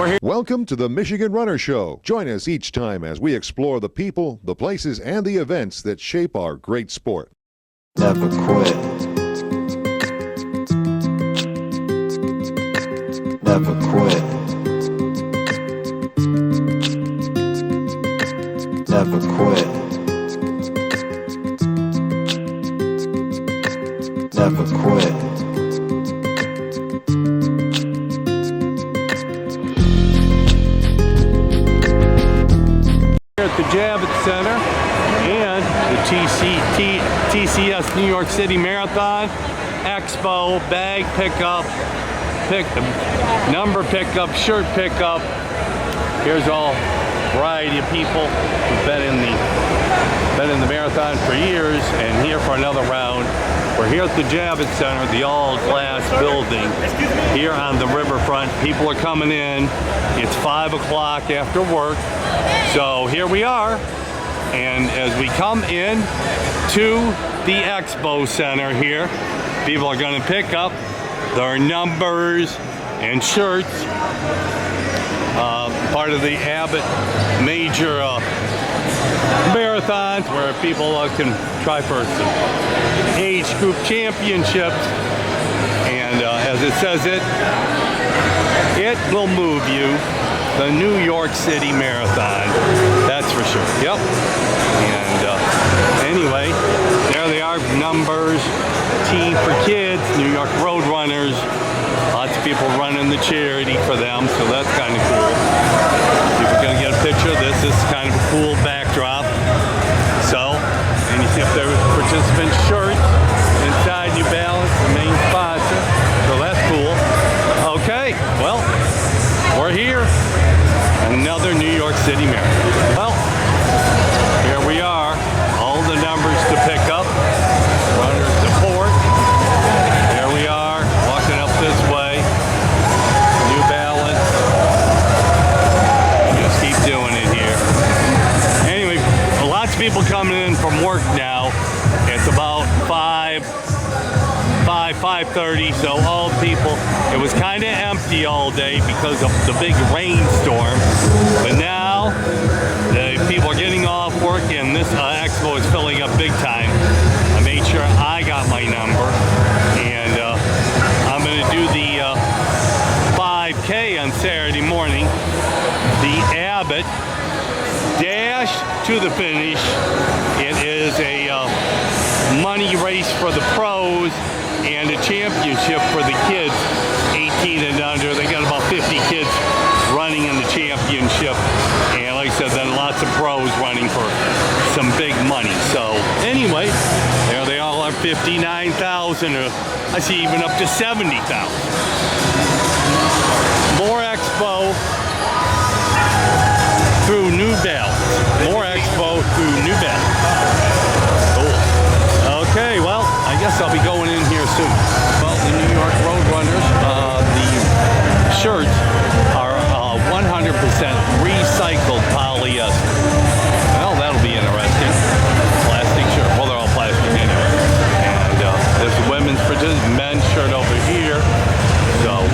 here. Welcome to the Michigan Runner Show. Join us each time as we explore the people, the places, and the events that shape our great sport. Never quit. Never quit. Never quit. Never quit. Here at the Javits Center and the TCS New York City Marathon, Expo, bag pickup, number pickup, shirt pickup. Here's all variety of people who've been in the marathon for years and here for another round. We're here at the Javits Center, the all-glass building here on the riverfront. People are coming in. It's 5 o'clock after work. So here we are. And as we come in to the Expo Center here, people are going to pick up their numbers and shirts. Part of the Abbott major marathons where people can try for some age group championships. And as it says, it will move you. The New York City Marathon, that's for sure. Yep. And anyway, there they are, numbers, Team for Kids, New York Road Runners. Lots of people running the charity for them, so that's kind of cool. People gonna get a picture of this. This is kind of a cool backdrop. So, and you see up there with participant shirts inside New Balance, the main sponsor. So that's cool. Okay, well, we're here. Another New York City Marathon. Well, here we are. All the numbers to pick up. Runner support. There we are, walking up this way. New Balance. Just keep doing it here. Anyway, lots of people coming in from work now. It's about 5:30, so all people, it was kind of empty all day because of the big rainstorm, but now the people are getting off work and this Expo is filling up big time. I made sure I got my number, and I'm going to do the 5K on Saturday morning, the Abbott Dash to the Finish. It is a money race for the pros and a championship for the kids 18 and under. They got about 50 kids running in the championship, and like I said, then lots of pros running for some big money. So anyway, there they all are, 59,000, I see even up to 70,000. More Expo through New Balance. More Expo through New Balance. Cool. Okay, well, I guess I'll be going in here soon. Well, the New York Road Runners, the shirts are 100% recycled polyester. Well, that'll be interesting. Plastic shirt. Well, they're all plastic anyway. And there's a women's men's shirt over here. So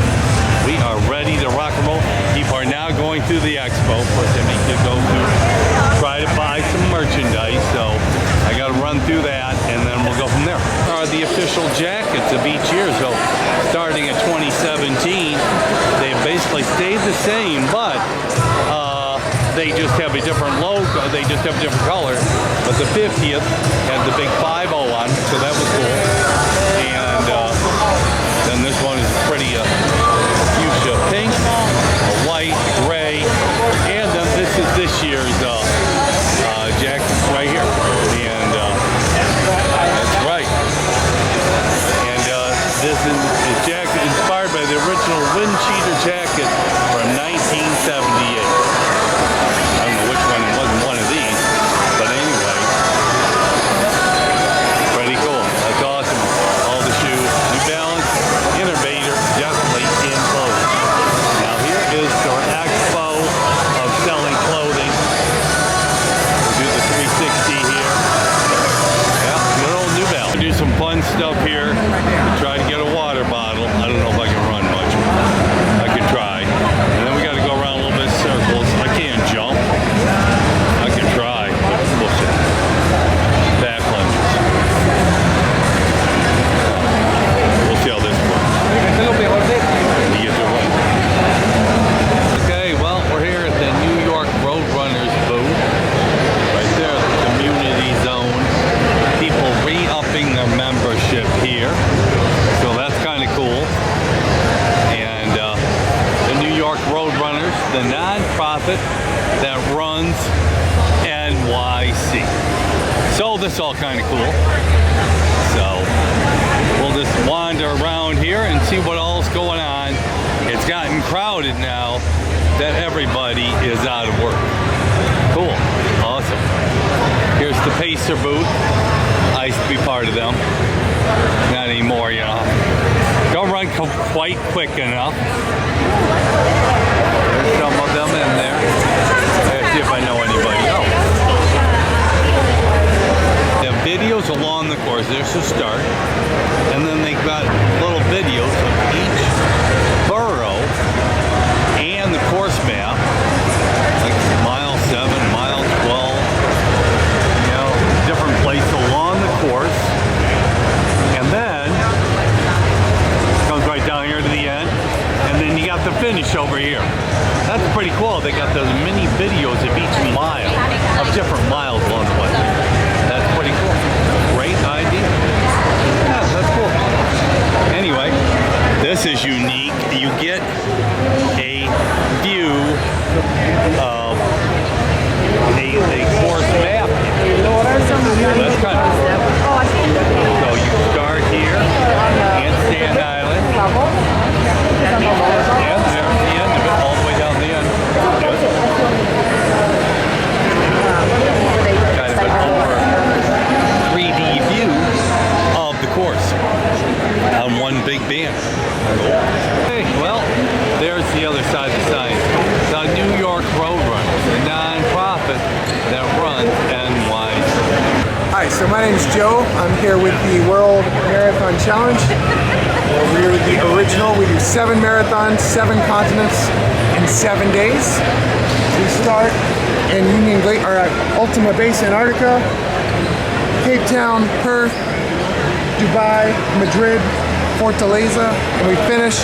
we are ready to rock and roll. People are now going through the Expo. First, they need to go through, try to buy some merchandise. So I got to run through that, and then we'll go from there. Are the official jackets of each year. So starting at 2017, they basically stayed the same, but they just have a different logo. They just have a different color. But the 50th had the big 5-0 on, so that was cool. And then this one is pretty fuchsia pink, a white, gray, and then this is this year's jacket right here. And that's right. And this is a jacket inspired by the original wind cheater jacket from 1978. I don't know which one, it wasn't one of these, but anyway, pretty cool. That's awesome. Runners, the nonprofit that runs NYC. So this is all kind of cool. So we'll just wander around here and see what all's going on. It's gotten crowded now that everybody is out of work. Cool, awesome. Here's the Pacer booth. I used to be part of them. Not anymore, you know. Don't run quite quick enough. There's some of them in there. Let's see if I know anybody else. They have videos along the course. There's the start. And then they've got little videos of each borough and the course map. Like mile 7, mile 12. You know, different places along the course. And then comes right down here to the end. And then you got the finish over here. That's pretty cool. They got those mini videos of each mile, of different miles along the way. That's pretty cool. Great idea. Yeah, that's cool. Anyway, this is unique. You get a view of a course map. That's kind of cool. So you start here, Handstand Island, and there's the end of it, all the way down the end. Kind of an over 3D view of the course on one big band. Hey, well, there's the other side of the sign. The New York Road Runners, the non-profit that runs NYC. Hi, so my name's Joe. I'm here with the World Marathon Challenge. We're the original. We do 7 marathons, 7 continents in 7 days. We start in Union Glacier, or at Ultima Base, Antarctica, Cape Town, Perth, Dubai, Madrid, Fortaleza, and we finish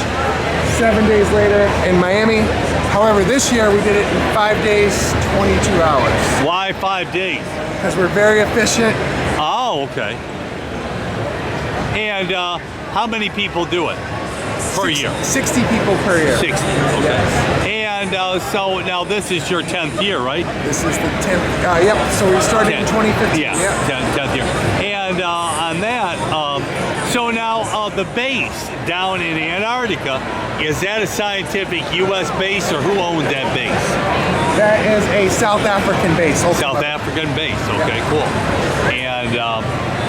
7 days later in Miami. However, this year we did it in 5 days, 22 hours. Why 5 days? Because we're very efficient. Oh, okay. And how many people do it per year? 60 people per year. 60, okay. Yes. And so now this is your 10th year, right? This is the 10th. Yep, so we started in 2015. Yeah, Yep. 10th year. And on that, so now the base down in Antarctica, is that a scientific U.S. base, or who owns that base? That is a South African base. South African base, okay, cool. And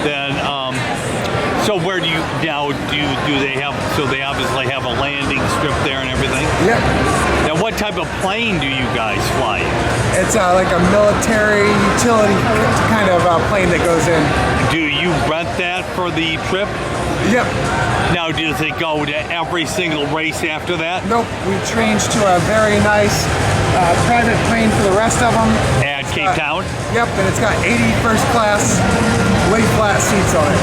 then, so where do you, now, do they have, so they obviously have a landing strip there and everything? Yep. Now what type of plane do you guys fly? It's like a military utility kind of plane that goes in. Do you rent that for the trip? Yep. Now does it go to every single race after that? Nope, we changed to a very nice private plane for the rest of them. At Cape Town? Yep, and it's got 80 first class lay flat seats on it.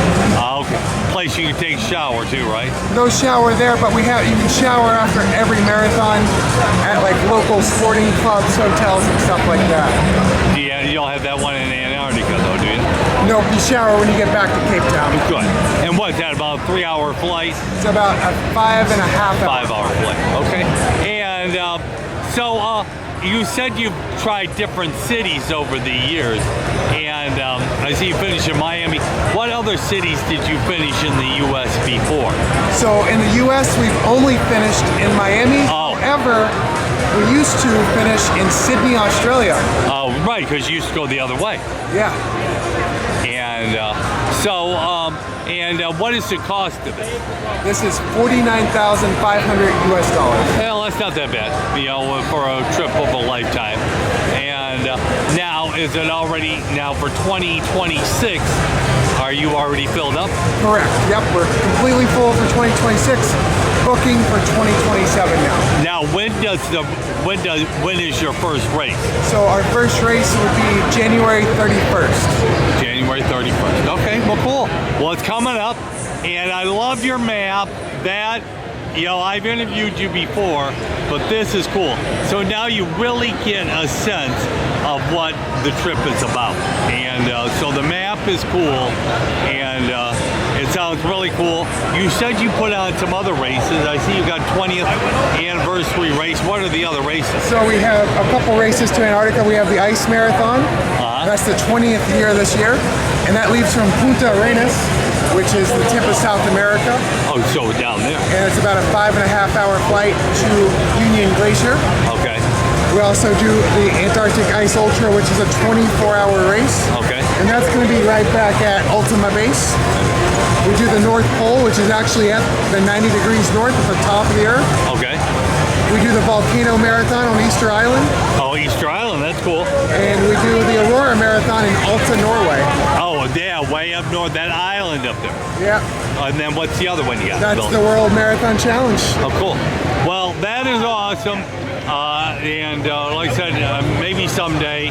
Okay. Place you can take a shower too, right? No shower there, but you can shower after every marathon at like local sporting clubs, hotels, and stuff like that. Yeah, you don't have that one in Antarctica though, do you? Nope, you shower when you get back to Cape Town. Good. And what's that, about a 3-hour flight? It's about a 5.5 hour. 5-hour flight, okay. And so you said you've tried different cities over the years, and I see you finished in Miami. What other cities did you finish in the U.S. before? So in the U.S. we've only finished in Miami. Oh. However, we used to finish in Sydney, Australia. Oh, right, because you used to go the other way. Yeah. And what is the cost of it? This is $49,500 US dollars. Well, that's not that bad, you know, for a trip of a lifetime. And now, is it already, now for 2026, are you already filled up? Correct. Yep, we're completely full for 2026. Booking for 2027 now. Now, when is your first race? So our first race would be January 31st. January 31st. Okay, well, cool. Well, it's coming up, and I love your map. That, you know, I've interviewed you before, but this is cool. So now you really get a sense of what the trip is about. And so the map is cool, and it's sounds really cool. You said you put on some other races. I see you got 20th anniversary race. What are the other races? So we have a couple races to Antarctica. We have the Ice Marathon. That's the 20th year this year. And that leaves from Punta Arenas, which is the tip of South America. Oh, so down there. And it's about a 5.5-hour flight to Union Glacier. Okay. We also do the Antarctic Ice Ultra, which is a 24-hour race. Okay. And that's going to be right back at Ultima Base. We do the North Pole, which is actually at the 90 degrees north at the top of the Earth. Okay. We do the Volcano Marathon on Easter Island. Oh, Easter Island, that's cool. And we do the Aurora Marathon in Alta, Norway. Oh, yeah, way up north, that island up there. Yeah. And then what's the other one you got? That's the World Marathon Challenge. Oh, cool. Well, that is awesome. Like I said, maybe someday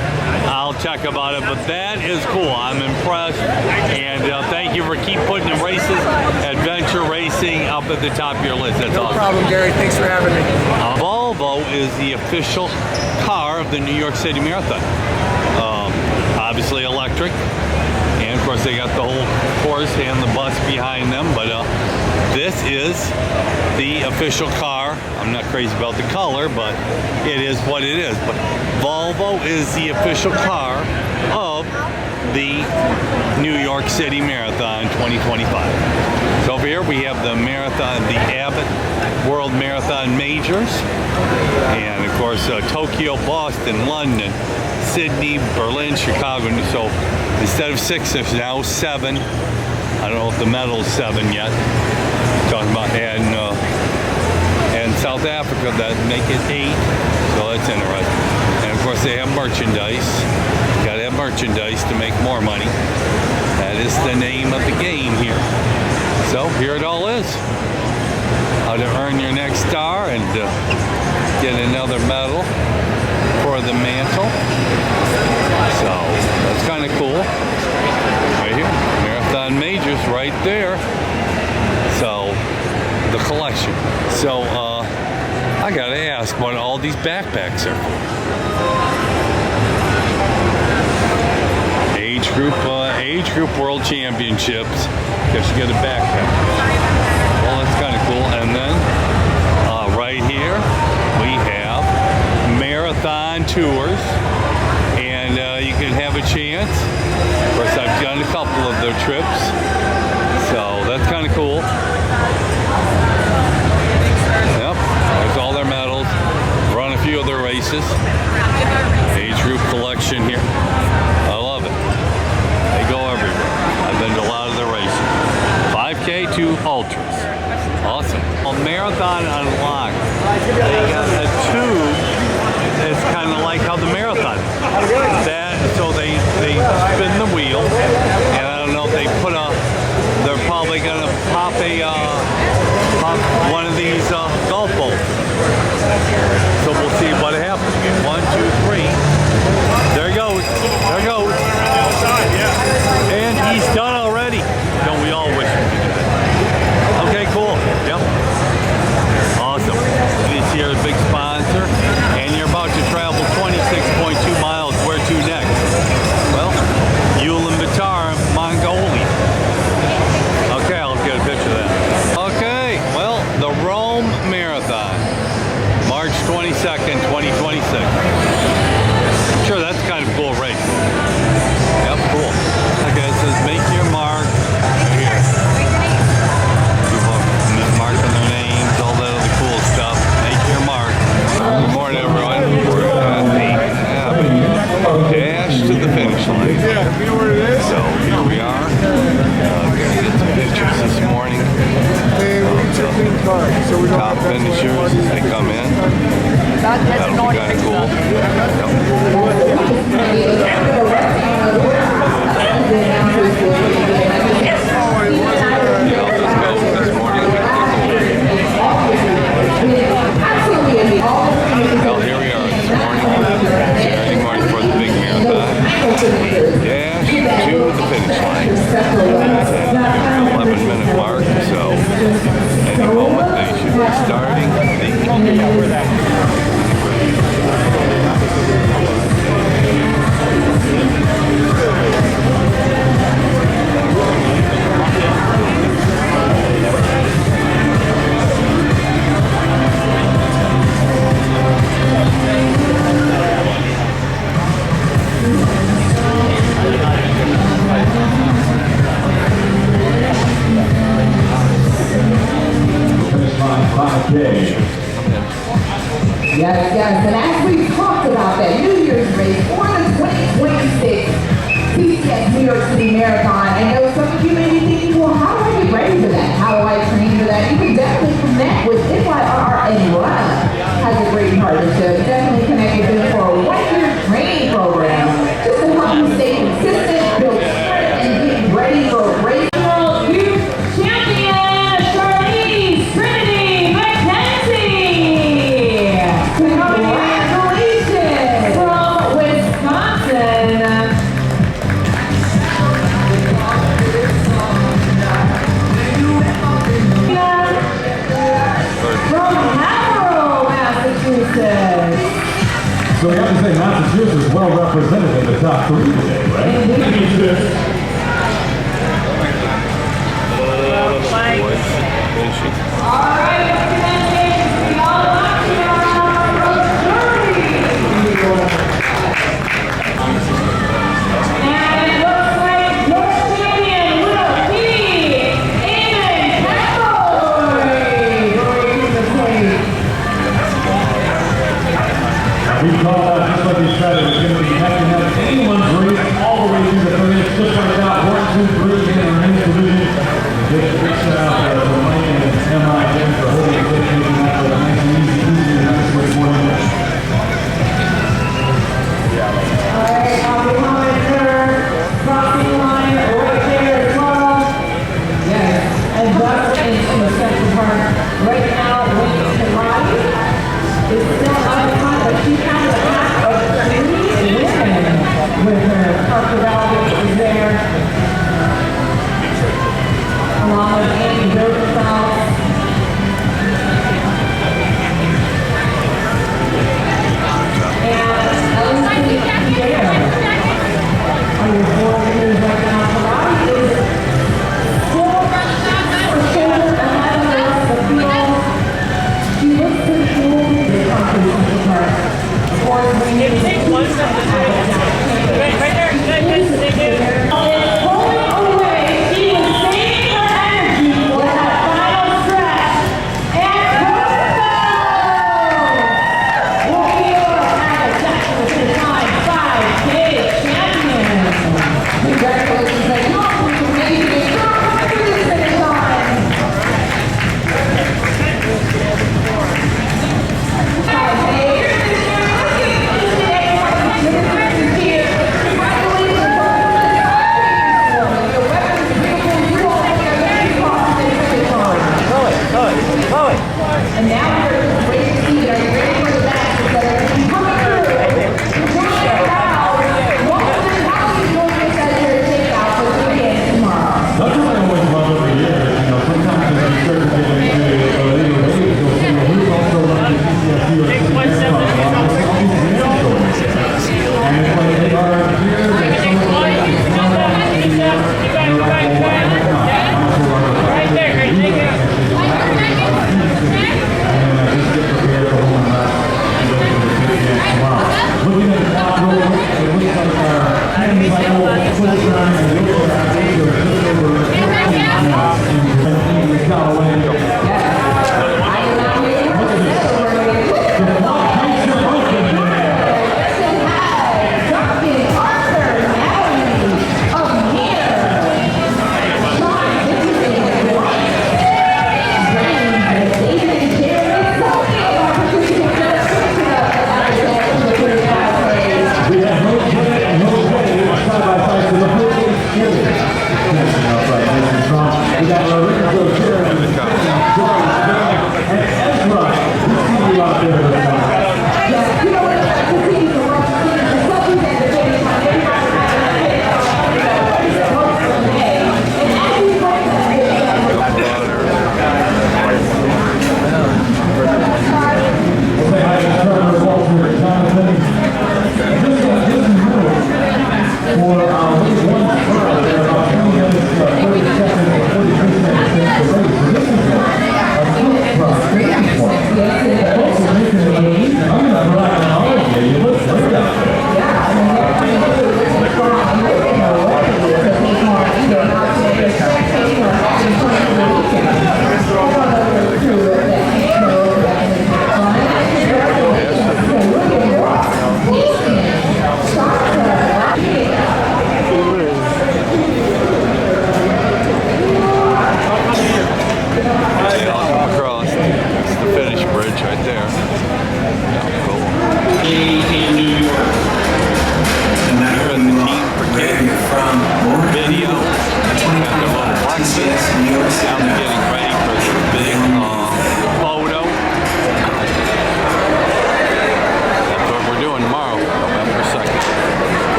I'll check about it, but that is cool. I'm impressed, and thank you for keep putting the races, adventure racing up at the top of your list. That's No awesome. problem, Gary. Thanks for having me. Volvo is the official car of the New York City Marathon. Obviously electric, and of course they got the whole course and the bus behind them, but this is the official car. I'm not crazy about the color, but it is what it is. But Volvo is the official car of the New York City Marathon 2025. So over here we have the marathon, the Abbott World Marathon Majors, and of course Tokyo, Boston, London, Sydney, Berlin, Chicago. So instead of 6, there's now 7. I don't know if the medal's 7 yet. Talking about and South Africa that make it 8. So that's interesting. And of course they have merchandise. Got to have merchandise to make more money. That is the name of the game here. So here it all is. How to earn your next star and get another medal for the mantle. So that's kind of cool. Right here, Marathon Majors right there. So the collection. So I gotta ask what all these backpacks are for. Age group World Championships. Guess you get a backpack. Well, that's kind of cool. And then right here we have marathon tours, and you can have a chance. Of course, I've done a couple of their trips, so that's kind of cool. Yep, there's all their medals. Run a few of their races. Age group collection here. I love it. They go everywhere. I've been to a lot of their races. 5K to ultras. Awesome. Well, Marathon Unlocked. They got a tube that's kind of like how the marathon. So they spin the wheel, and I don't know if they put they're probably gonna pop one of these golf balls. So we'll see what happens. 1, 2, 3. There goes. There goes. And he's done already. Don't we all wish we could do that? Okay, cool. Yep. Awesome. This here is a big sponsor, and you're about to travel 26.2 miles. Where to next? Well, Ulaanbaatar, Mongolia. Okay, I'll get a picture of that. Okay, well, the Rome Marathon, March 22nd, 2026. I'm sure that's kind of a cool race. Yep, cool. Okay, it says make your mark. Here. People marking their names, all that other cool stuff. Make your mark. Good morning, everyone. We're at the dash to the finish line. Yeah, you know where it is? So here we are. Gonna get some pictures this morning. And we need your clean card, so we don't Top have that finishers as they come in. That'll be kind of cool. This morning. Well, here we are this morning. Saturday morning for the big marathon. Dash to the finish line. And 11-minute mark, so any moment they should be starting. So we have to say Massachusetts well represented in the top 3 today, right? We call that, just like you said, it was going to be heck and heck. Anyone's race all the way through the finish, just like that. 1, 2, 3 in our men's division. Just a big shout out to Mike and Emma again for holding the taking that for a nice and easy nice way morning. All right, behind her, crossing line right there as well. Yes, and that's into the second part. Right now, waiting to ride. It's still out of time, but she has a pack of 3 women with her. Parker Valdez is there, along with Amy Rosenfeld. And Ellen there. On your 4 years right now, Ferrari is still ahead of the rest of the field. She looks pretty cool. Of course, we need to take one step to right there. Good. Pulling away, she was saving her energy for that final stretch. And will be at a second time 5K champion. Congratulations, ladies. We made it to the finish line.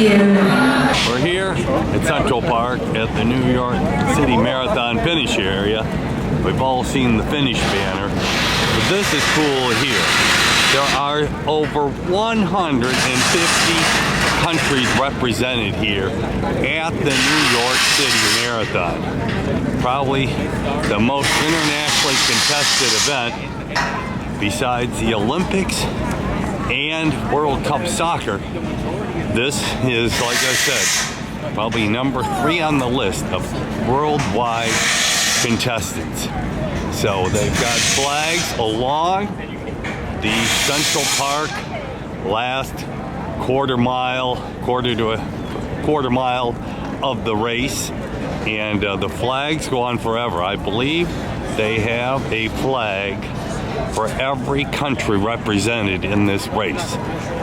We're here at Central Park at the New York City Marathon finish area. We've all seen the finish banner, but this is cool here. There are over 150 countries represented here at the New York City Marathon. Probably the most internationally contested event besides the Olympics and World Cup Soccer. This is, like I said, probably number 3 on the list of worldwide contestants. So they've got flags along the Central Park last quarter mile of the race, and the flags go on forever. I believe they have a flag for every country represented in this race,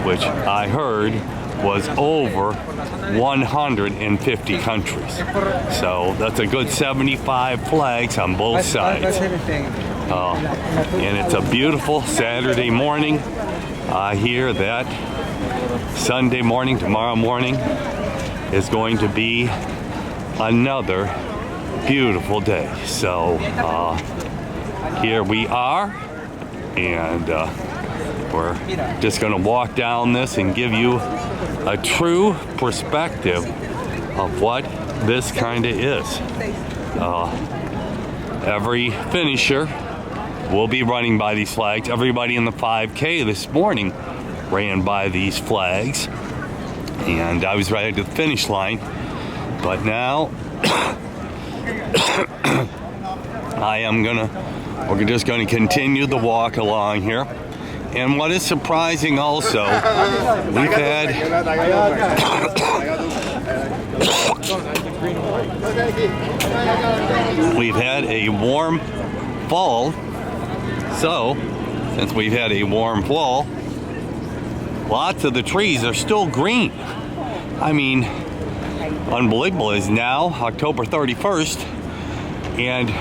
which I heard was over 150 countries. So that's a good 75 flags on both sides. And it's a beautiful Saturday morning. I hear that Sunday morning, tomorrow morning, is going to be another beautiful day. So here we are, and we're just going to walk down this and give you a true perspective of what this kind of is. Every finisher will be running by these flags. Everybody in the 5K this morning ran by these flags, and I was right at the finish line. But now we're just gonna continue the walk along here. And what is surprising also, we've had a warm fall. So, since we've had a warm fall, lots of the trees are still green. I mean, unbelievable. Is now October 31st, and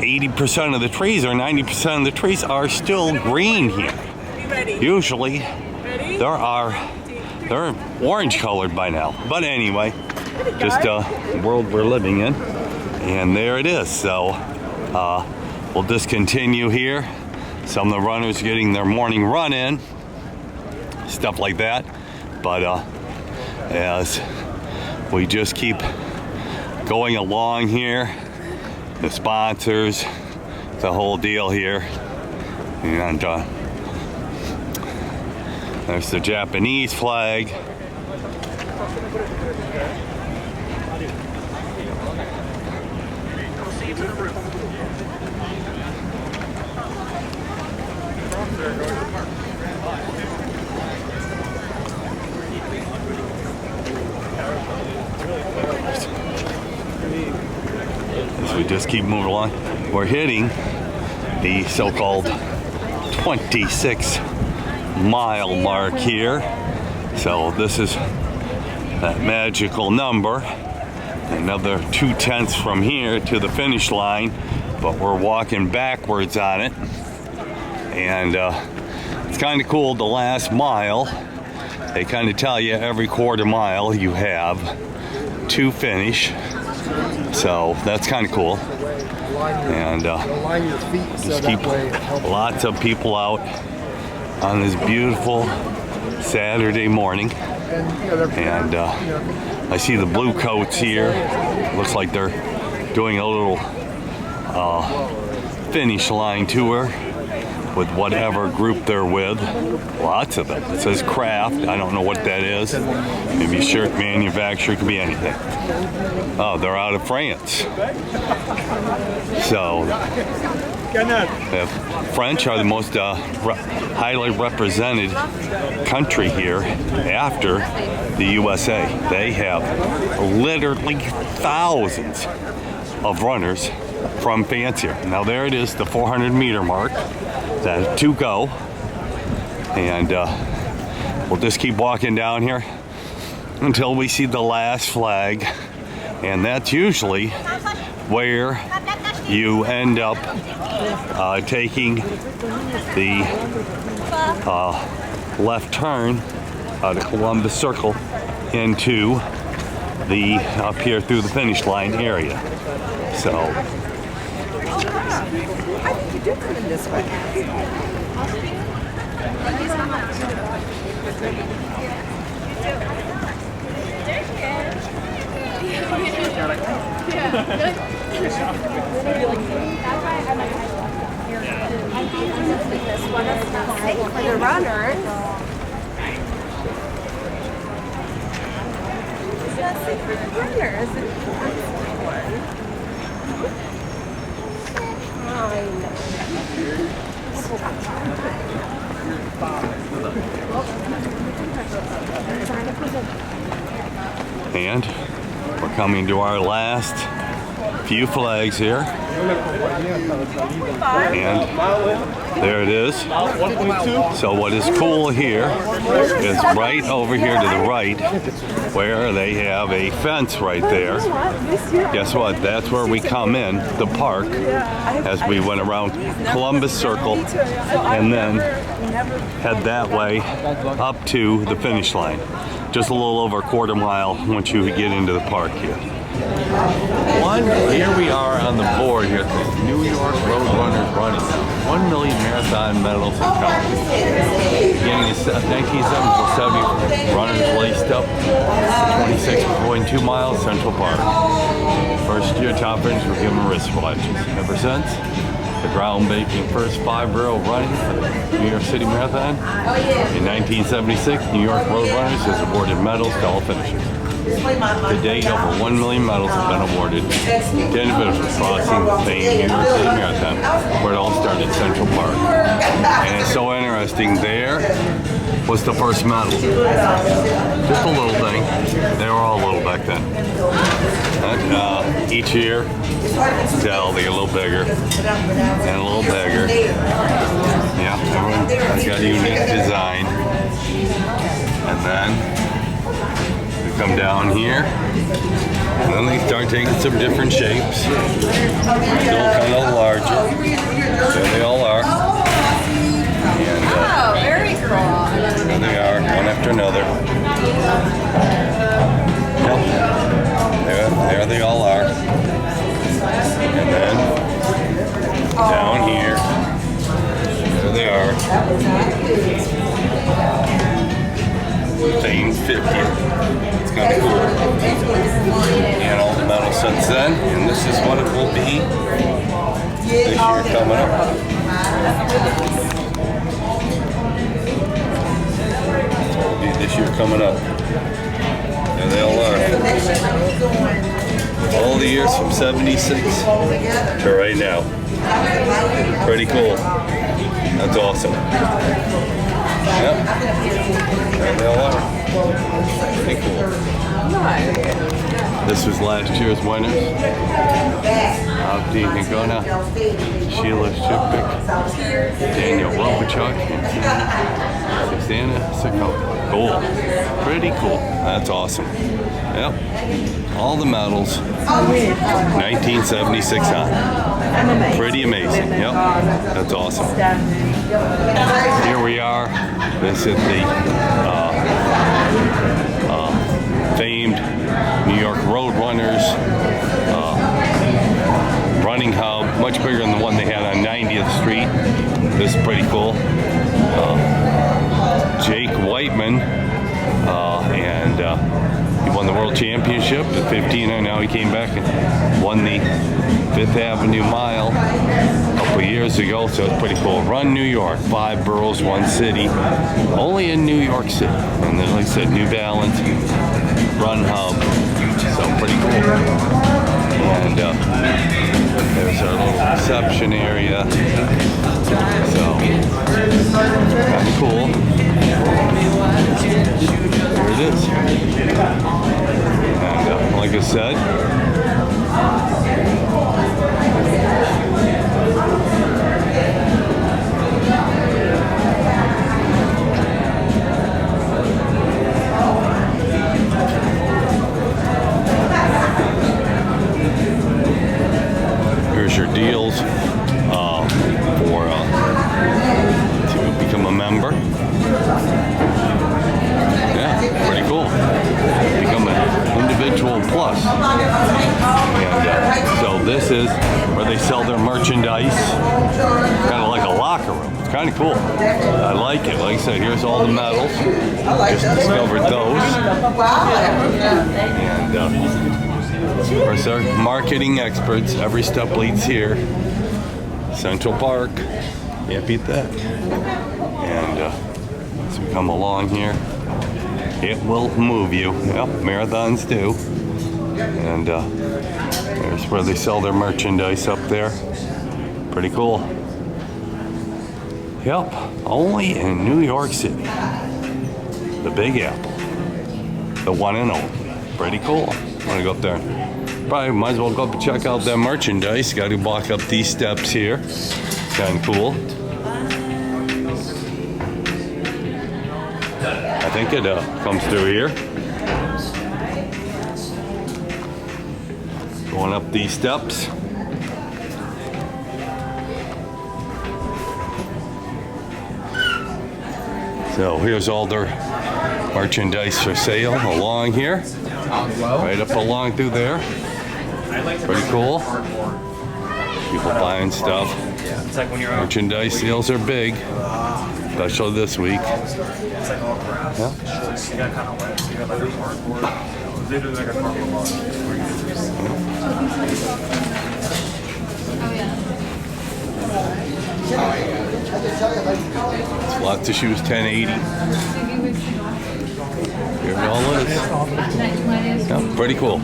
80% of the trees, or 90% of the trees, are still green here. Usually they're orange colored by now. But anyway, just the world we're living in, and there it is. So we'll just continue here. Some of the runners getting their morning run in, stuff like that. But as we just keep going along here, the sponsors, the whole deal here, and there's the Japanese flag. As we just keep moving along, we're hitting the so-called 26-mile mark here. So this is that magical number. Another 2/10 from here to the finish line, but we're walking backwards on it. And it's kind of cool. The last mile, they kind of tell you every quarter mile you have to finish. So that's kind of cool. And just keep lots of people out on this beautiful Saturday morning. And I see the blue coats here. Looks like they're doing a little finish line tour with whatever group they're with. Lots of them. It says craft. I don't know what that is. Maybe shirt manufacturer, could be anything. Oh, they're out of France. So, French are the most highly represented country here after the USA. They have literally thousands of runners from France here. Now there it is, the 400-meter mark. That to go, and we'll just keep walking down here until we see the last flag, and that's usually where you end up taking the left turn out of Columbus Circle into the up here through the finish line area. So I think you do come in this way. For the runners. That's it for the runners. and we're coming to our last few flags here. And there it is. So what is cool here is right over here to the right where they have a fence right there. Guess what? That's where we come in, the park, as we went around Columbus Circle and then head that way up to the finish line. Just a little over a quarter mile once you get into the park here. Here we are on the board here at the New York Road Runners Running. 1 million marathon medals and counting. Beginning in 1970, runners laced up 26.2 miles Central Park. First year top finishes were given wristwatches. Ever since, the groundbreaking first 5-borough running for the New York City Marathon. In 1976, New York Road Runners has awarded medals to all finishers. To date, over 1 million medals have been awarded to individuals crossing the famed New York City Marathon, where it all started in Central Park. And it's so interesting, there was the first medal. Just a little thing. They were all little back then. And, each year, they'll be a little bigger and a little bigger. Yeah, everyone's got a unique design. And then come down here, and then they start taking some different shapes. Still kind of larger. There they all are. And Very cool. there they are, one after another. Yep. There they all are. And then down here, there they are. Famed 50. It's kind of cool. And all the medals since then, and this is what it will be this year coming up. It will be this year coming up. There they all are. All the years from 76 to right now. Pretty cool. That's awesome. Yep. There they all are. Pretty cool. This was last year's winners. Abdi Nagona, Sheila Shippick, Daniel Wapachuk, and Susanna Sakota. Cool. Pretty cool. That's awesome. Yep. All the medals. 1976 on. Pretty amazing. Yep. That's awesome. Here we are. This is the famed New York Road Runners running hub, much bigger than the one they had on 90th Street. This is pretty cool. Jake Whiteman, and he won the World Championship at 15, and now he came back and won the 5th Avenue Mile a couple years ago, so it's pretty cool. Run New York, 5 boroughs, 1 city, only in New York City. And then, like I said, New Balance, Run Hub, so pretty cool. And there's our little reception area, so kind of cool. There it is. And like I said, here's your deals to become a member. Schedule Plus. And so this is where they sell their merchandise, kind of like a locker room. It's kind of cool. I like it. Like I said, here's all the medals. Just discovered those. And of course, they're marketing experts. Every step leads here. Central Park. Can't beat that. And as we come along here, it will move you. Yep, marathons do. And there's where they sell their merchandise up there. Pretty cool. Yep, only in New York City. The Big Apple. The one and only. Pretty cool. I'm gonna go up there. Probably might as well go up and check out that merchandise. Got to walk up these steps here. Kind of cool. I think it comes through here. Going up these steps. So here's all their merchandise for sale along here. Right up along through there. Pretty cool. People buying stuff. Merchandise sales are big. Especially this week. Yeah. Lots of shoes, 1080. Here it all is. Yeah, pretty cool.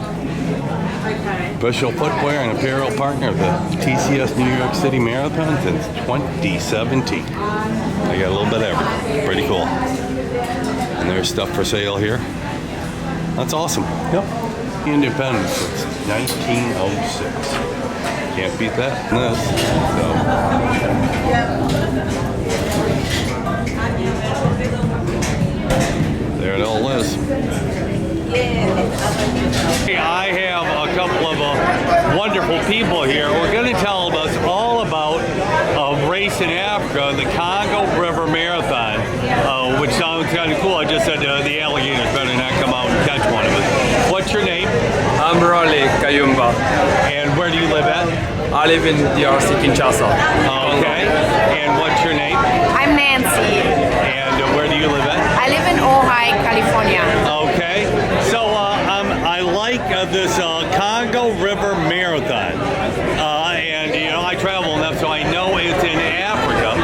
Official footwear and apparel partner of the TCS New York City Marathon since 2017. I got a little bit of everything. Pretty cool. And there's stuff for sale here. That's awesome. Yep. Independence since 1906. Can't beat that in this. So. There it all is. Hey, I have a couple of wonderful people here. We're going to tell us all about a race in Africa, the Congo River Marathon, which sounds kind of cool. I just said the alligators better not come out and catch one of us. What's your name? I'm Raleigh Kayumba. And where do you live at? I live in DRC, Kinshasa. Okay. And what's your name? I'm Nancy. And where do you live at? I live in Ojai, California. Okay. So I like this Congo River Marathon. And, you know, I travel enough so I know it's in Africa.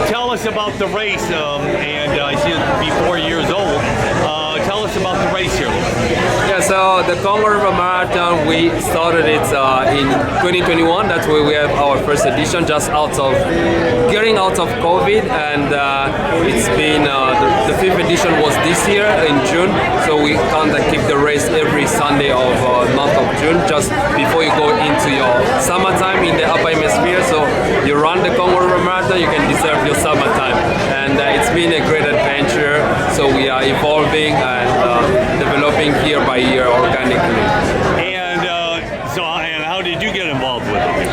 Tell us about the race. And I see it be 4 years old. Tell us about the race here. Yeah, so the Congo River Marathon, we started it in 2021. That's where we have our first edition, just getting out of COVID, and it's been the fifth edition was this year in June. So we kind of keep the race every Sunday of month of June, just before you go into your summertime in the upper hemisphere. So you run the Congo River Marathon, you can deserve your summertime, and it's been a great adventure. So we are evolving and developing year by year organically. And and how did you get involved with it?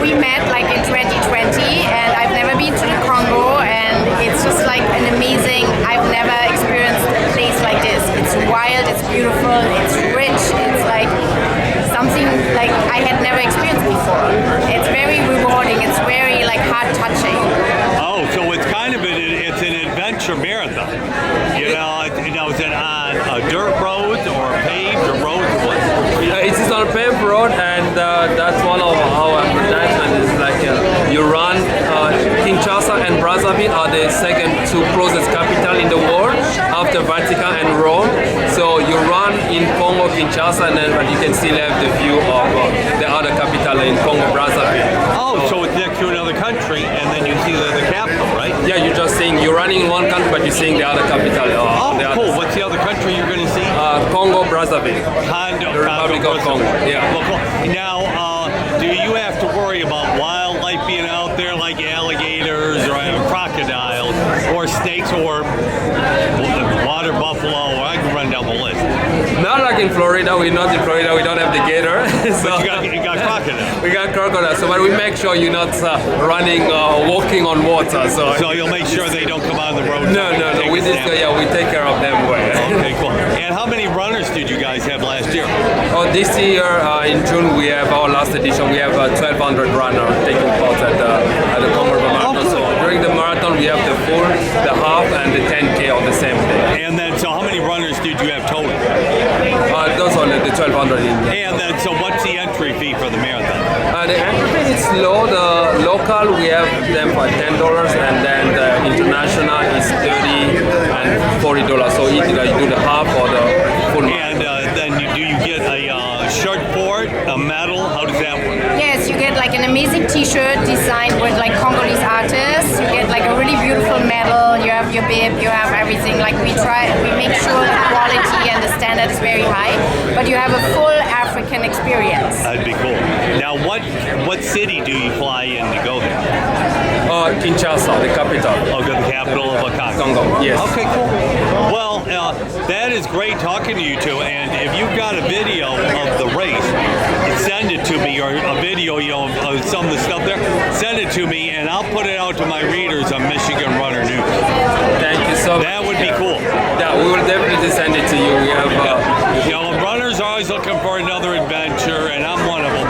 We met like in 2020, and I've never been to the Congo, and it's just like an amazing, I've never experienced a place like this. It's wild, it's beautiful, it's rich, it's like something like I had never experienced before. It's very rewarding, it's very like heart touching. Oh, so it's kind of it's an adventure marathon. You know, is it on a dirt road or paved or roads or what? It is on a paved road, and that's one of our advertisements. Is like you run. Kinshasa and Brazzaville are the second two closest capital in the world after Vatican and Rome. So you run in Congo, Kinshasa, and then but you can still have the view of the other capital in Congo, Brazzaville. Oh, so it's next to another country, and then you see the capital, right? Yeah, you're just seeing, you're running in one country, but you're seeing the other capital. Cool. What's the other country you're going to see? Congo, Brazzaville. The Republic of Congo. Yeah. Now, do you have to worry about wildlife being out there, like alligators or crocodiles, or snakes, or water buffalo? Or I can run down the list. Not like in Florida. We're not in Florida. We don't have the gator. So but you got crocodiles. We got crocodiles. So, but we make sure you're not walking on water. So you'll make sure they don't come on the road. No. We take care of them well. And how many runners did you guys have last year? Oh, this year in June we have our last edition. We have 1,200 runners taking part at the Congo River Marathon. So during the marathon we have the full, the half, and the 10K on the same day. And then, so how many runners did you have total? Those are the 1,200 in. And then, so what's the entry fee for the marathon? The entry fee is low. The local we have them for $10, and then the international is $30 and $40. So either you do the half or the full. And then do you get a shirt for it, a medal? How does that work? Yes, you get like an amazing T-shirt designed with like Congolese artists. You get like a really beautiful medal. You have your bib. You have everything. Like we make sure the quality and the standard is very high. But you have a full African experience. That'd be cool. Now, what city do you fly in to go there? Kinshasa, the capital. Oh, the capital of Congo. Yes. Okay, cool. Well, that is great talking to you two. And if you've got a video of the race, send it to me, or a video, of some of the stuff there. Send it to me, and I'll put it out to my readers on Michigan Runner News. Thank you so much. That would be cool. Yeah, we will definitely send it to you. We have, runners are always looking for another adventure, and I'm one of them.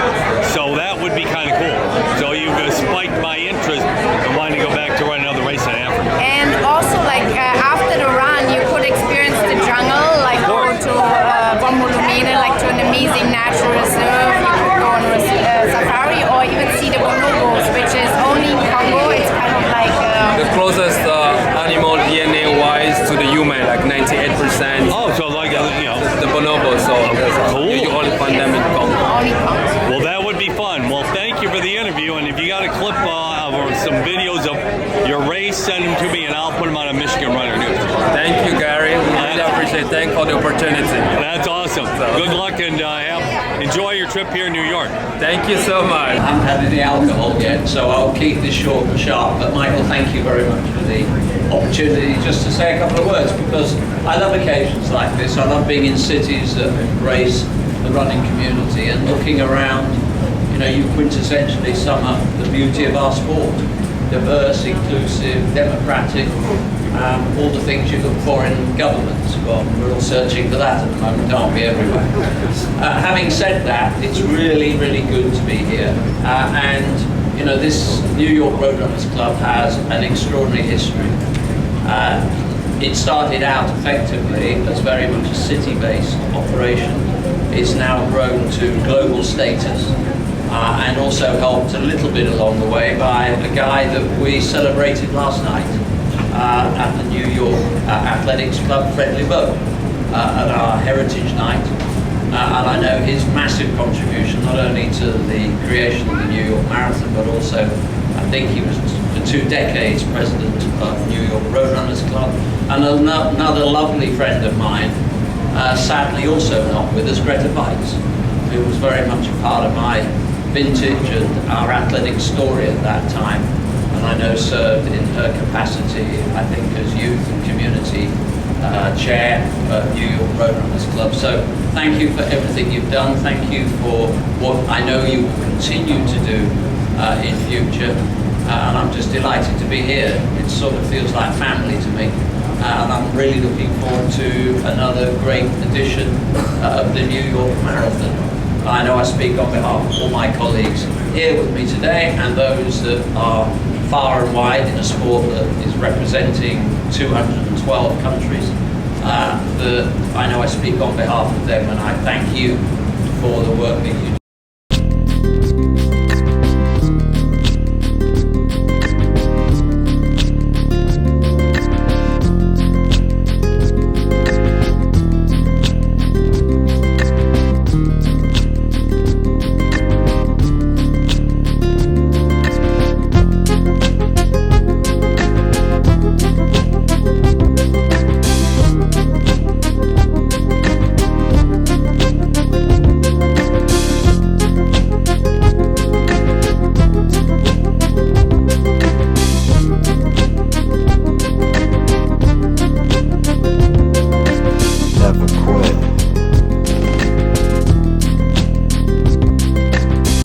So that would be kind of cool. So you've spiked my interest in wanting to go back to run another race in Africa. And also, like after the run, you could experience the jungle, like go to Bombolomene, like to an amazing natural reserve. You could go on a safari, or even see the bonobos, which is only in Congo. It's kind of like the closest animal DNA-wise to the human, like 98%. Oh, so like the bonobos. So cool. You only find them in Congo. Only Congo. Well, that would be fun. Well, thank you for the interview, and if you got a clip or some videos of your race, send them to me, and I'll put them on a Michigan Runner News. Thank you, Gary. We really appreciate it. Thanks for the opportunity. That's awesome. Good luck, and enjoy your trip here in New York. Thank you so much. I haven't had any alcohol yet, so I'll keep this short and sharp. But Michael, thank you very much for the opportunity just to say a couple of words, because I love occasions like this. I love being in cities that embrace the running community and looking around. You quintessentially sum up the beauty of our sport. Diverse, inclusive, democratic, all the things you look for in governments. Well, we're all searching for that at the moment, aren't we, everywhere? Having said that, it's really, really good to be here. This New York Road Runners Club has an extraordinary history. It started out effectively as very much a city-based operation. It's now grown to global status. And also helped a little bit along the way by a guy that we celebrated last night at the New York Athletics Club, Fred Lebeau, at our Heritage Night. And I know his massive contribution not only to the creation of the New York Marathon, but also I think he was for 2 decades president of New York Road Runners Club. And another lovely friend of mine, sadly also not with us, Greta Weitz, who was very much a part of my vintage and our athletic story at that time, and I know served in her capacity, I think, as youth and community chair of New York Road Runners Club. So thank you for everything you've done. Thank you for what I know you will continue to do in future, and I'm just delighted to be here. It sort of feels like family to me, and I'm really looking forward to another great edition of the New York Marathon. I know I speak on behalf of all my colleagues here with me today, and those that are far and wide in a sport that is representing 212 countries. I know I speak on behalf of them, and I thank you for the work that you do.